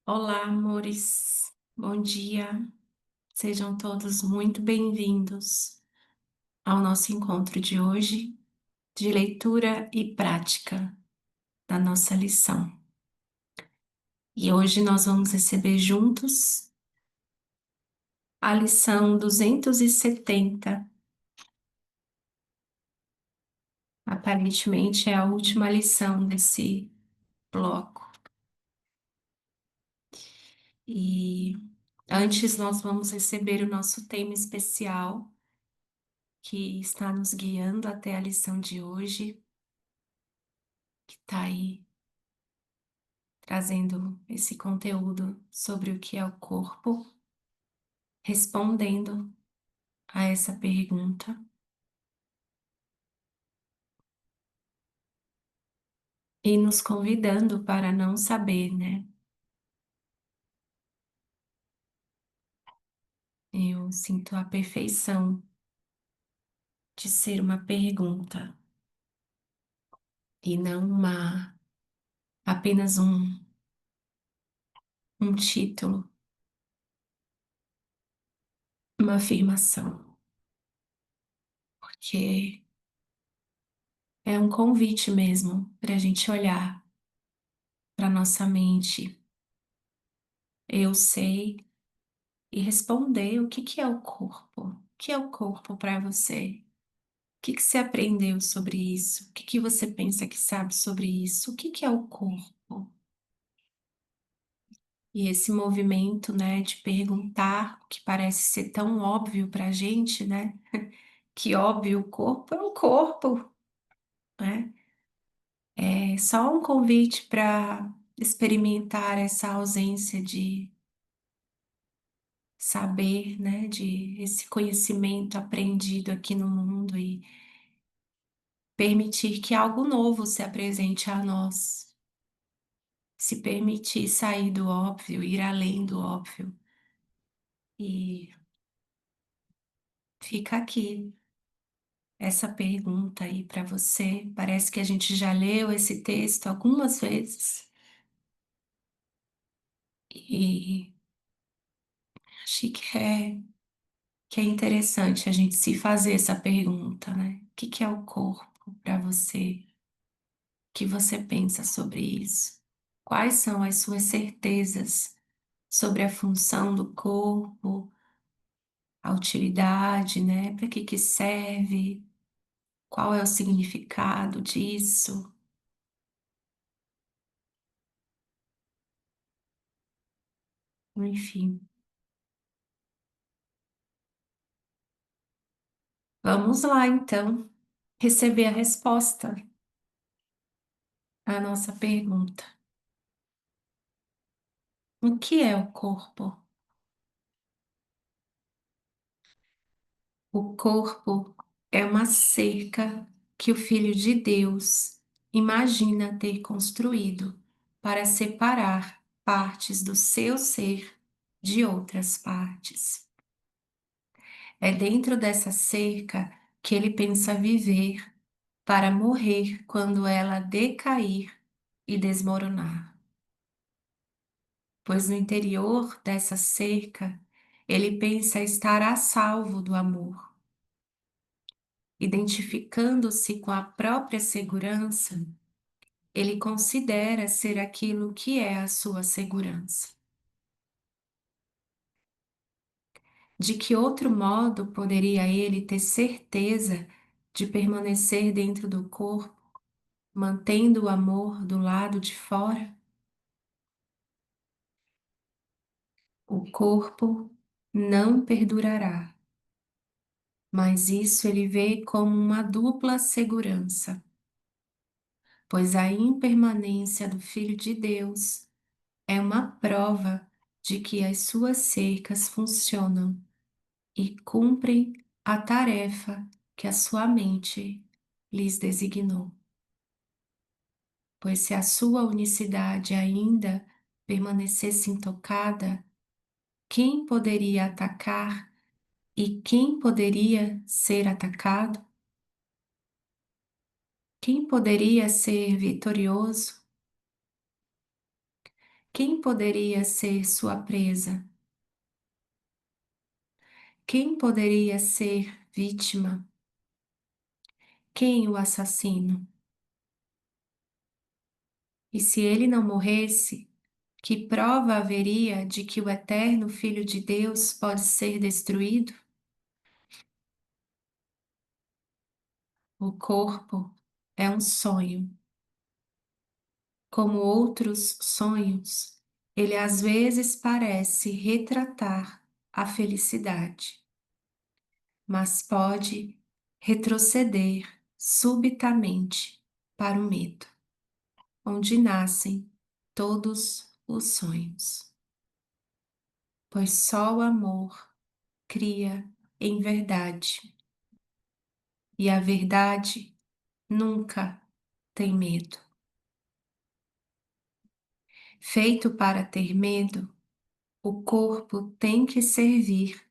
Olá, amores. Bom dia. Sejam todos muito bem-vindos ao nosso encontro de hoje de leitura e prática da nossa lição. E hoje nós vamos receber juntos a lição 270. Aparentemente é a última lição desse bloco. E antes nós vamos receber o nosso tema especial que está nos guiando até a lição de hoje, que está aí trazendo esse conteúdo sobre o que é o corpo, respondendo a essa pergunta e nos convidando para não saber, né? Eu sinto a perfeição de ser uma pergunta e não apenas um título, uma afirmação, porque é um convite mesmo para a gente olhar para nossa mente. Eu sei e responder o que é o corpo. O que é o corpo para você? O que você aprendeu sobre isso? O que você pensa que sabe sobre isso? O que é o corpo? E esse movimento, né, de perguntar, o que parece ser tão óbvio para a gente, né? Que óbvio, o corpo é o corpo, né? É só um convite para experimentar essa ausência de saber, né, de esse conhecimento aprendido aqui no mundo e permitir que algo novo se apresente a nós, se permitir sair do óbvio, ir além do óbvio. E fica aqui essa pergunta aí para você. Parece que a gente já leu esse texto algumas vezes e achei que é interessante a gente se fazer essa pergunta, né? O que é o corpo para você? O que você pensa sobre isso? Quais são as suas certezas sobre a função do corpo, a utilidade, né? Para que serve? Qual é o significado disso? Enfim, vamos lá então receber a resposta à nossa pergunta. O que é o corpo? O corpo é uma cerca que o Filho de Deus imagina ter construído para separar partes do seu ser de outras partes. É dentro dessa cerca que ele pensa viver para morrer quando ela decair e desmoronar. Pois no interior dessa cerca, ele pensa estar a salvo do amor. Identificando-se com a própria segurança, ele considera ser aquilo que é a sua segurança. De que outro modo poderia ele ter certeza de permanecer dentro do corpo, mantendo o amor do lado de fora? O corpo não perdurará, mas isso ele vê como uma dupla segurança, pois a impermanência do Filho de Deus é uma prova de que as suas cercas funcionam e cumprem a tarefa que a sua mente lhes designou. Pois se a sua unicidade ainda permanecesse intocada, quem poderia atacar e quem poderia ser atacado? Quem poderia ser vitorioso? Quem poderia ser sua presa? Quem poderia ser vítima? Quem o assassino? E se ele não morresse, que prova haveria de que o eterno Filho de Deus pode ser destruído? O corpo é um sonho. Como outros sonhos, ele às vezes parece retratar a felicidade, mas pode retroceder subitamente para o medo, onde nascem todos os sonhos. Pois só o amor cria em verdade, e a verdade nunca tem medo. Feito para ter medo, o corpo tem que servir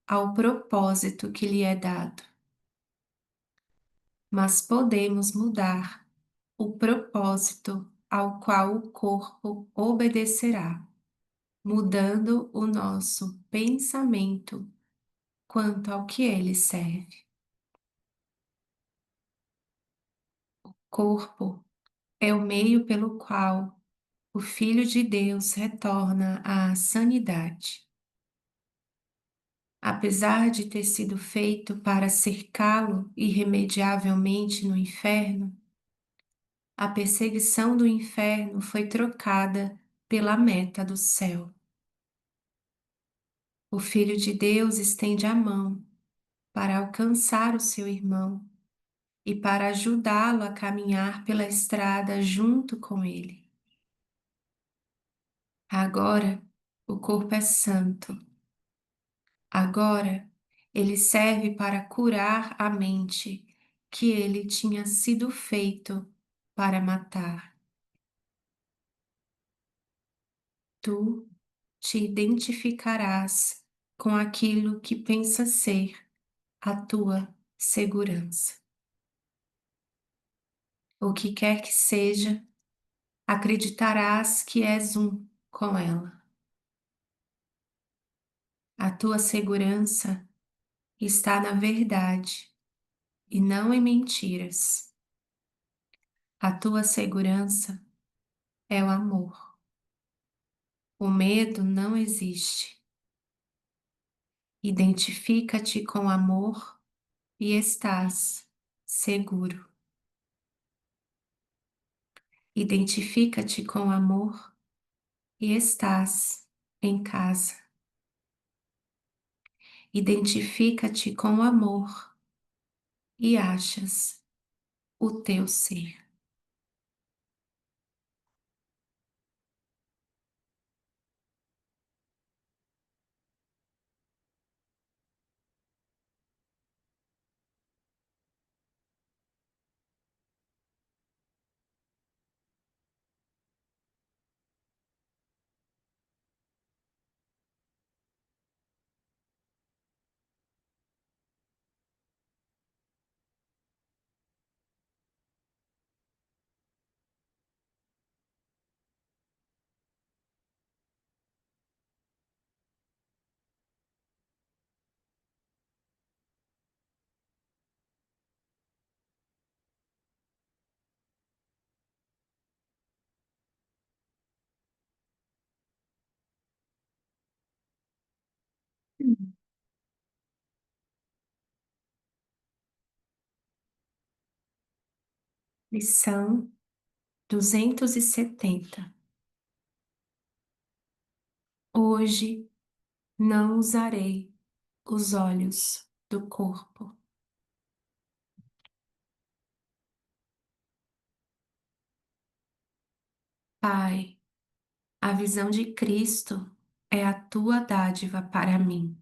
ao propósito que lhe é dado. Mas podemos mudar o propósito ao qual o corpo obedecerá, mudando o nosso pensamento quanto ao que ele serve. Corpo é o meio pelo qual o Filho de Deus retorna à sanidade. Apesar de ter sido feito para cercá-lo irremediavelmente no inferno, a perseguição do inferno foi trocada pela meta do céu. O Filho de Deus estende a mão para alcançar o seu irmão e para ajudá-lo a caminhar pela estrada junto com ele. Agora, o corpo é santo. Agora, ele serve para curar a mente que ele tinha sido feito para matar. Tu te identificarás com aquilo que pensa ser a tua segurança. O que quer que seja, acreditarás que és um com ela. A tua segurança está na verdade e não em mentiras. A tua segurança é o amor. O medo não existe. Identifica-te com amor e estás seguro. Identifica-te com amor e estás em casa. Identifica-te com amor e achas o teu ser. Lição 270. Hoje não usarei os olhos do corpo. Pai, a visão de Cristo é a tua dádiva para mim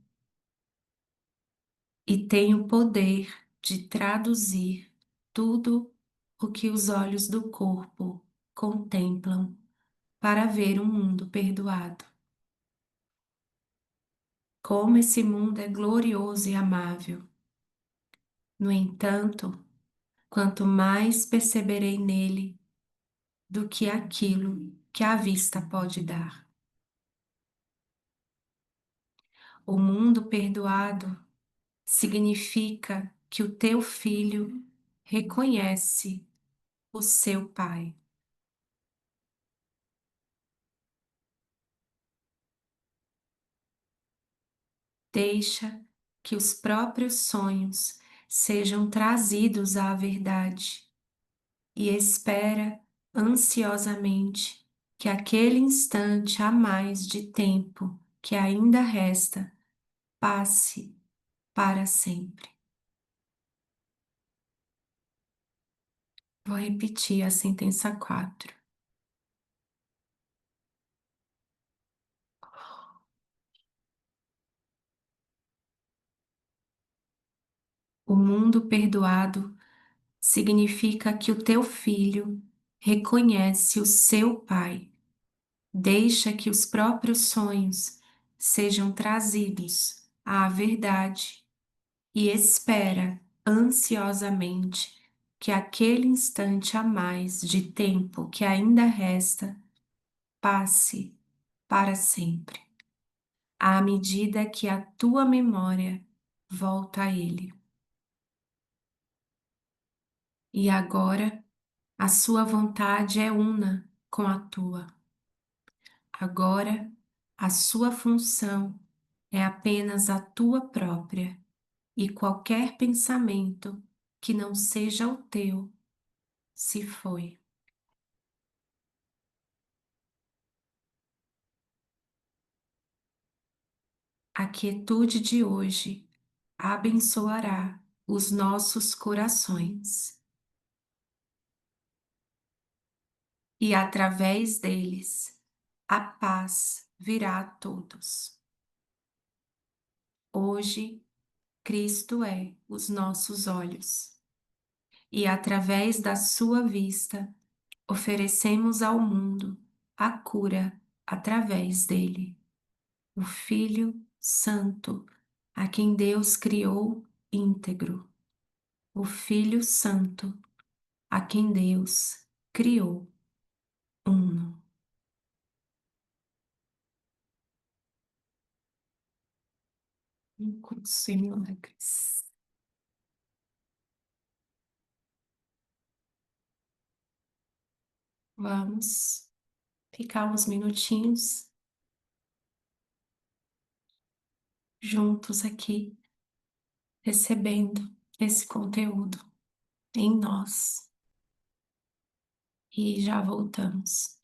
e tenho poder de traduzir tudo o que os olhos do corpo contemplam para ver um mundo perdoado. Como esse mundo é glorioso e amável. No entanto, quanto mais perceberei nele do que aquilo que a vista pode dar. O mundo perdoado significa que o teu filho reconhece o seu pai. Deixa que os próprios sonhos sejam trazidos à verdade e espera ansiosamente que aquele instante a mais de tempo que ainda resta passe para sempre. Vou repetir a sentença 4. O mundo perdoado significa que o teu filho reconhece o seu pai. Deixa que os próprios sonhos sejam trazidos à verdade e espera ansiosamente que aquele instante a mais de tempo que ainda resta passe para sempre, à medida que a tua memória volta a ele. E agora a sua vontade é una com a tua. Agora a sua função é apenas a tua própria, e qualquer pensamento que não seja o teu se foi. A quietude de hoje abençoará os nossos corações e através deles a paz virá a todos. Hoje, Cristo é os nossos olhos e através da sua vista oferecemos ao mundo a cura através dele, o Filho Santo, a quem Deus criou íntegro, o Filho Santo, a quem Deus criou uno. Um curso em milagres. Vamos ficar uns minutinhos juntos aqui, recebendo esse conteúdo em nós e já voltamos.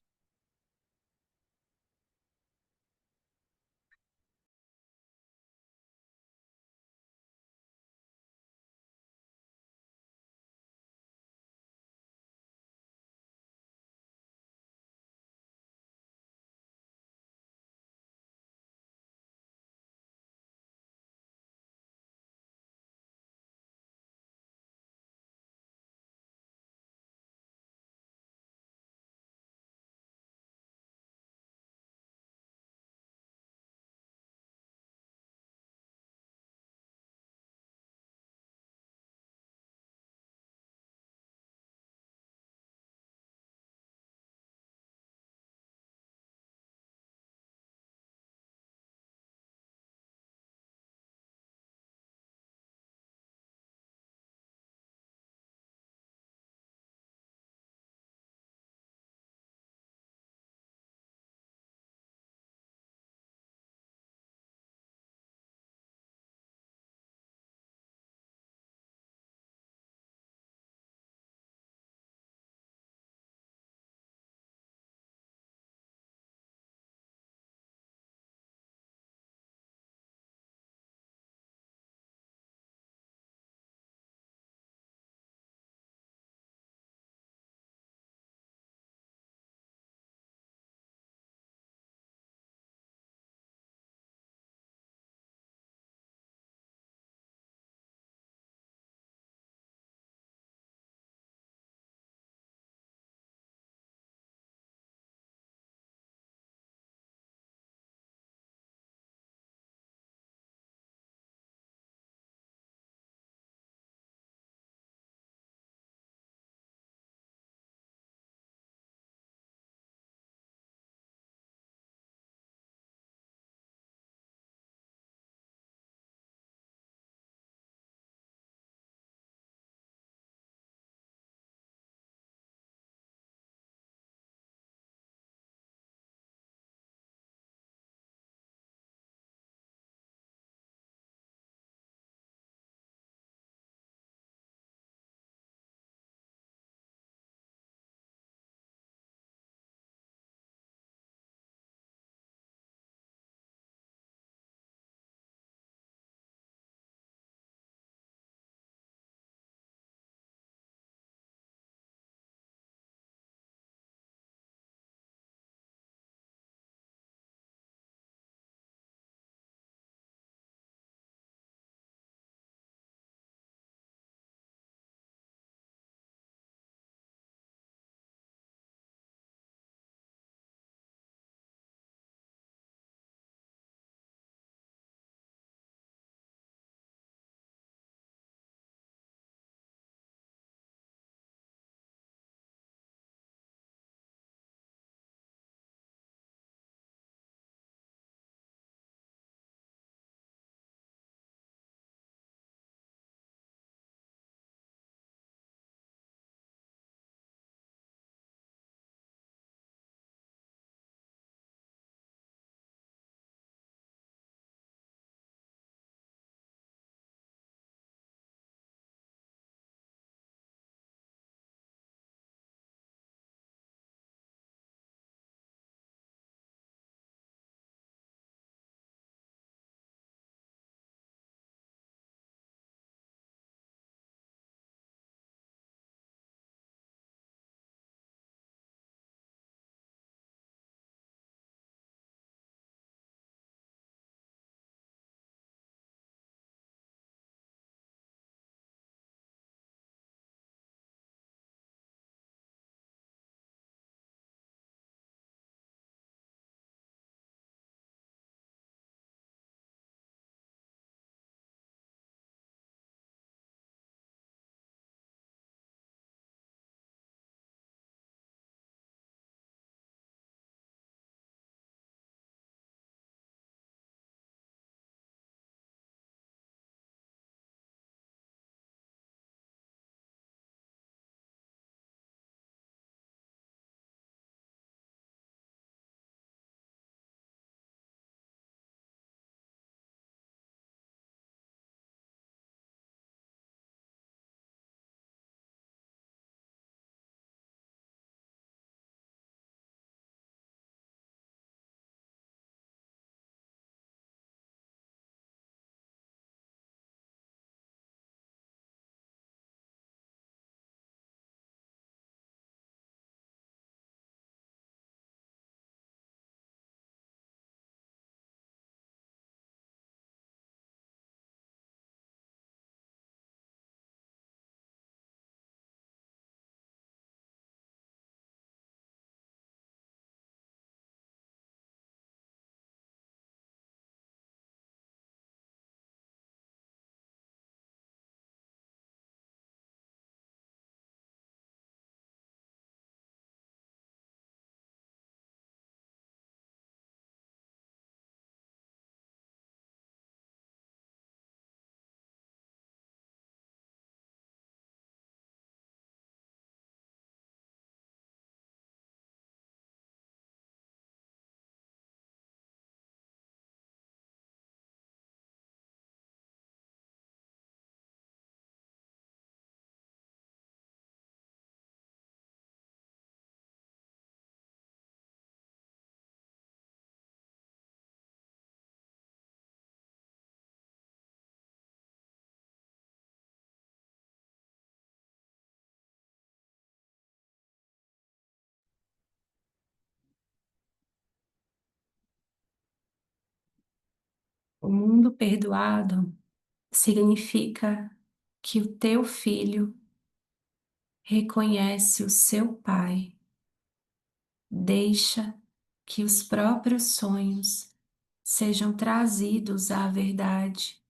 O mundo perdoado significa que o teu filho reconhece o seu pai, deixa que os próprios sonhos sejam trazidos à verdade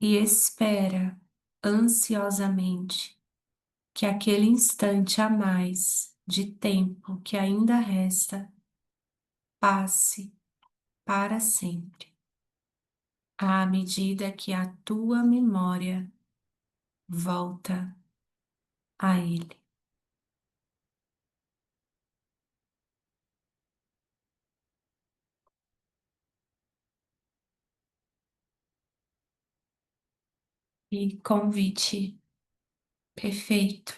e espera ansiosamente que aquele instante a mais de tempo que ainda resta passe para sempre, à medida que a tua memória volta a Ele. E convite perfeito,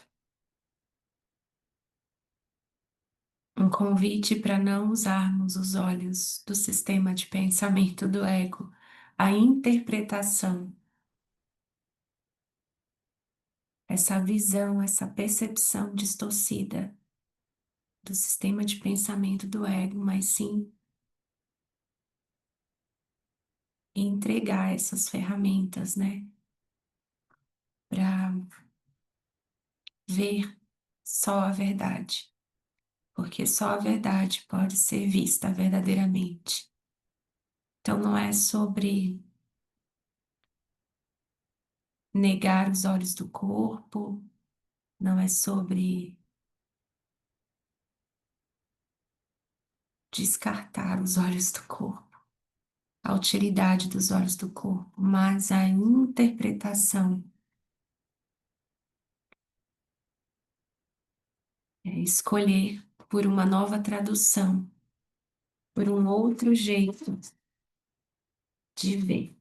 um convite para não usarmos os olhos do sistema de pensamento do ego, a interpretação, essa visão, essa percepção distorcida do sistema de pensamento do ego, mas sim entregar essas ferramentas, né, para ver só a verdade, porque só a verdade pode ser vista verdadeiramente. Então não é sobre negar os olhos do corpo, não é sobre descartar os olhos do corpo, a utilidade dos olhos do corpo, mas a interpretação, é escolher por uma nova tradução, por um outro jeito de ver.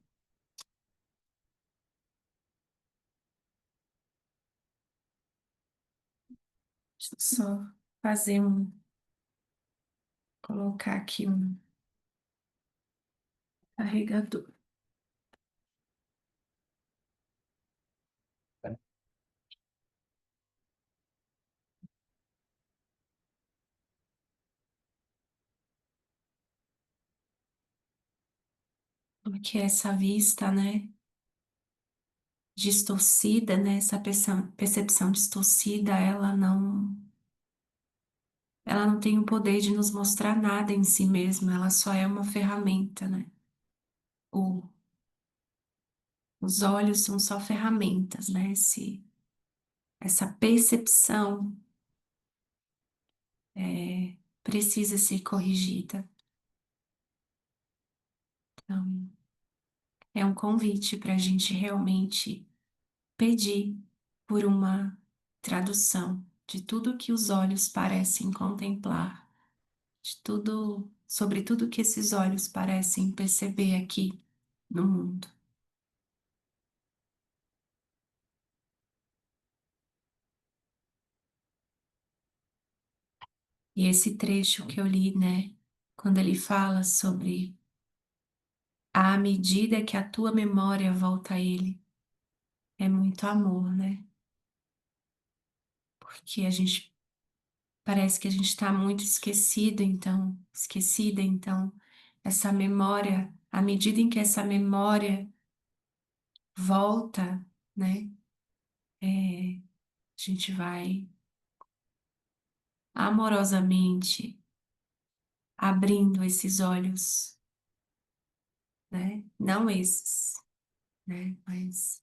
Deixa eu só fazer colocar aqui um carregador. Porque essa vista, né, distorcida, né, essa percepção distorcida, ela não tem o poder de nos mostrar nada em si mesma, ela só é uma ferramenta, né? O, os olhos são só ferramentas, né? Essa percepção precisa ser corrigida. Então, é um convite para a gente realmente pedir por uma tradução de tudo que os olhos parecem contemplar, de tudo, sobre tudo que esses olhos parecem perceber aqui no mundo. E esse trecho que eu li, né, quando ele fala sobre à medida que a tua memória volta a ele, é muito amor, né? Porque a gente parece que a gente está muito esquecida, então, essa memória, à medida em que essa memória volta, né, a gente vai amorosamente abrindo esses olhos, né, não esses, né, mas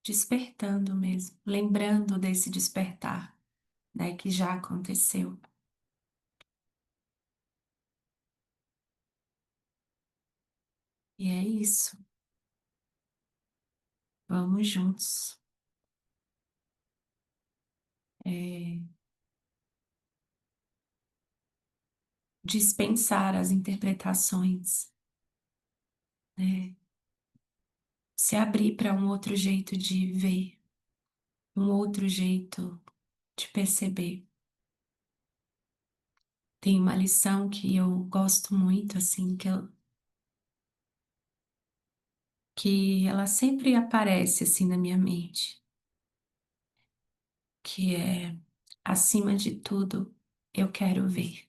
despertando mesmo, lembrando desse despertar, né, que já aconteceu. E é isso, vamos juntos. É, dispensar as interpretações, né? Se abrir para um outro jeito de ver, um outro jeito de perceber. Tem uma lição que eu gosto muito, assim, que ela sempre aparece assim na minha mente, que é, acima de tudo, eu quero ver.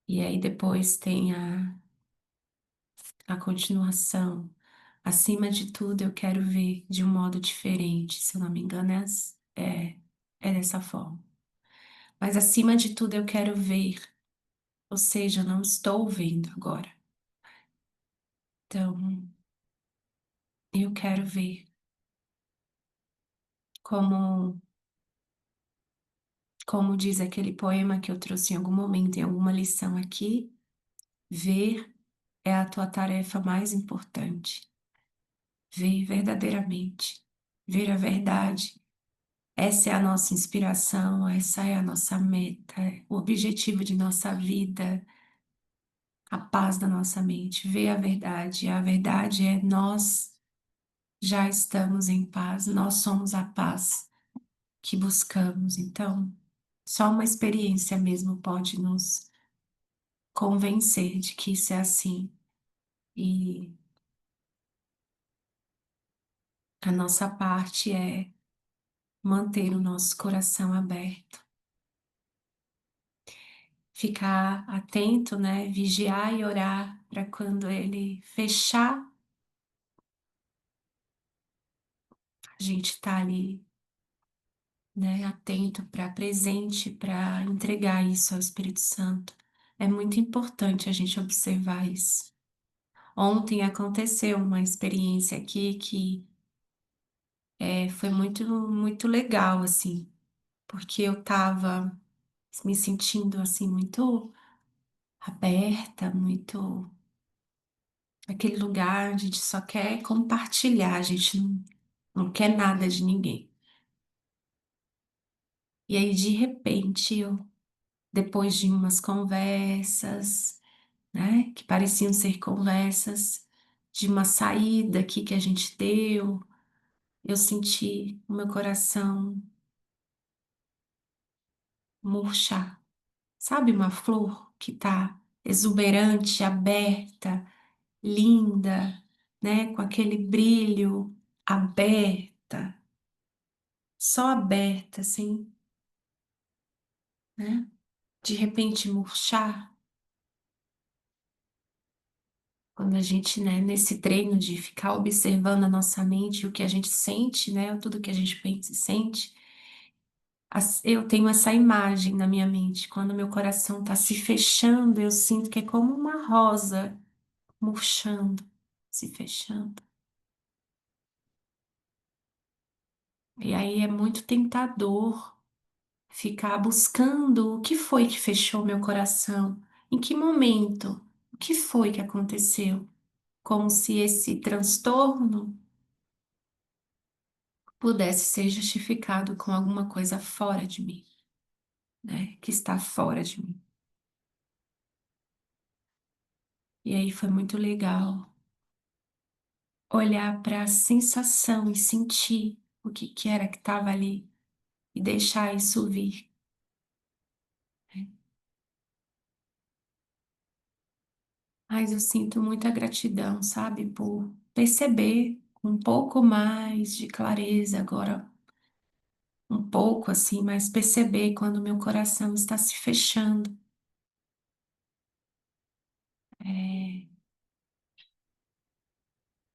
E aí depois tem a continuação. Acima de tudo, eu quero ver de um modo diferente. Se eu não me engano, é dessa forma. Mas acima de tudo, eu quero ver. Ou seja, eu não estou vendo agora. Então, eu quero ver como, como diz aquele poema que eu trouxe em algum momento, em alguma lição aqui, ver é a tua tarefa mais importante. Ver verdadeiramente, ver a verdade. Essa é a nossa inspiração, essa é a nossa meta, o objetivo de nossa vida, a paz da nossa mente, ver a verdade. A verdade é nós já estamos em paz, nós somos a paz que buscamos. Então, só uma experiência mesmo pode nos convencer de que isso é assim. E a nossa parte é manter o nosso coração aberto, ficar atento, né? Vigiar e orar para quando ele fechar, a gente tá ali, né? Atento para presente, para entregar isso ao Espírito Santo. É muito importante a gente observar isso. Ontem aconteceu uma experiência aqui que foi muito legal, assim, porque eu tava me sentindo, assim, muito aberta, muito aquele lugar, a gente só quer compartilhar, a gente não quer nada de ninguém. E aí, de repente, depois de umas conversas, né, que pareciam ser conversas, de uma saída aqui que a gente deu, eu senti o meu coração murchar. Sabe uma flor que tá exuberante, aberta, linda, né, com aquele brilho, aberta, só aberta, assim, né? De repente murchar, quando a gente, né, nesse treino de ficar observando a nossa mente, o que a gente sente, né, tudo que a gente pensa e sente, eu tenho essa imagem na minha mente, quando meu coração está se fechando, eu sinto que é como uma rosa murchando, se fechando. E aí é muito tentador ficar buscando o que foi que fechou meu coração, em que momento, o que foi que aconteceu, como se esse transtorno pudesse ser justificado com alguma coisa fora de mim, né? Que está fora de mim. E aí foi muito legal olhar para a sensação e sentir o que que era que estava ali e deixar isso vir, né? Mas eu sinto muita gratidão, sabe, por perceber um pouco mais de clareza agora, um pouco assim, mas perceber quando meu coração está se fechando. É,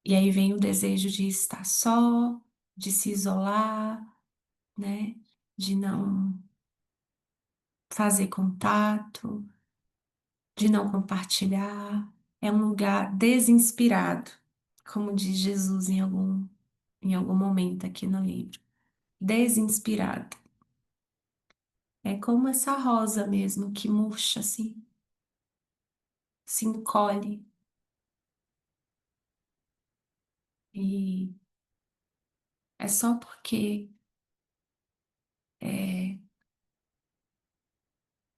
e aí vem o desejo de estar só, de se isolar, né? De não fazer contato, de não compartilhar. É um lugar desinspirado, como diz Jesus em algum momento aqui no livro. Desinspirado. É como essa rosa mesmo que murcha assim, se encolhe. E é só porque é,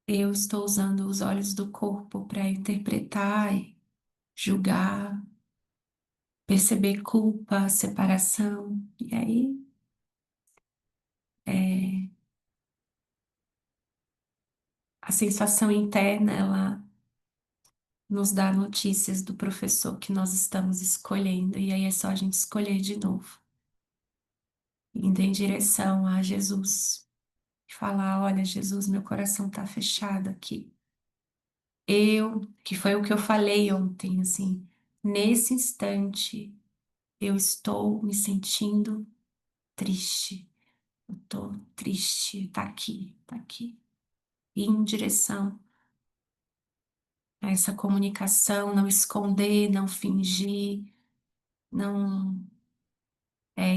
eu estou usando os olhos do corpo para interpretar e julgar, perceber culpa, separação. E aí é, a sensação interna, ela nos dá notícias do professor que nós estamos escolhendo. E aí é só a gente escolher de novo, indo em direção a Jesus. E falar: olha, Jesus, meu coração está fechado aqui. Que foi o que eu falei ontem, assim, Nesse instante, eu estou me sentindo triste. Eu tô triste, tá aqui. Ir em direção a essa comunicação, não esconder, não fingir, não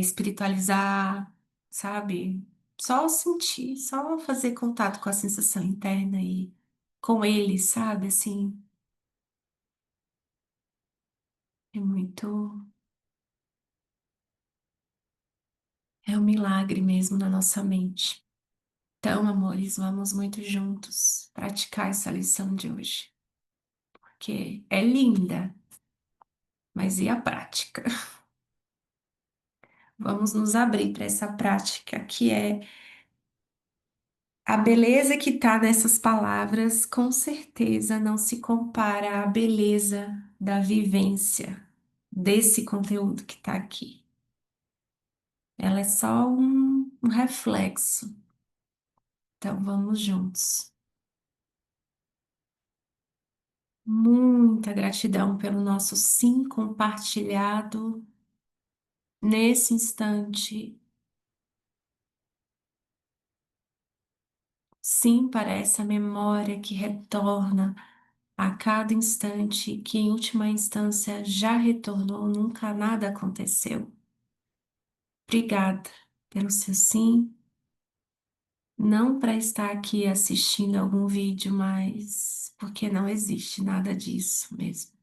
espiritualizar, sabe? Só sentir, só fazer contato com a sensação interna e com ele, sabe? Assim, é muito, é um milagre mesmo na nossa mente. Então, amores, vamos muito juntos praticar essa lição de hoje, porque é linda, mas e a prática? Vamos nos abrir para essa prática que é a beleza que está nessas palavras, com certeza não se compara à beleza da vivência desse conteúdo que está aqui. Ela é só um reflexo. Então vamos juntos. Muita gratidão pelo nosso sim compartilhado nesse instante. Sim, para essa memória que retorna a cada instante, que em última instância já retornou, nunca nada aconteceu. Obrigada pelo seu sim, não para estar aqui assistindo algum vídeo, mas porque não existe nada disso mesmo.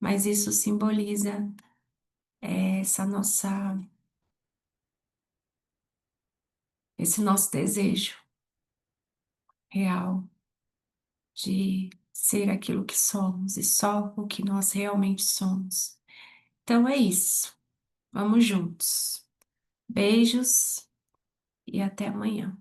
Mas isso simboliza essa nossa, esse nosso desejo real de ser aquilo que somos e só o que nós realmente somos. Então é isso. Vamos juntos. Beijos e até amanhã.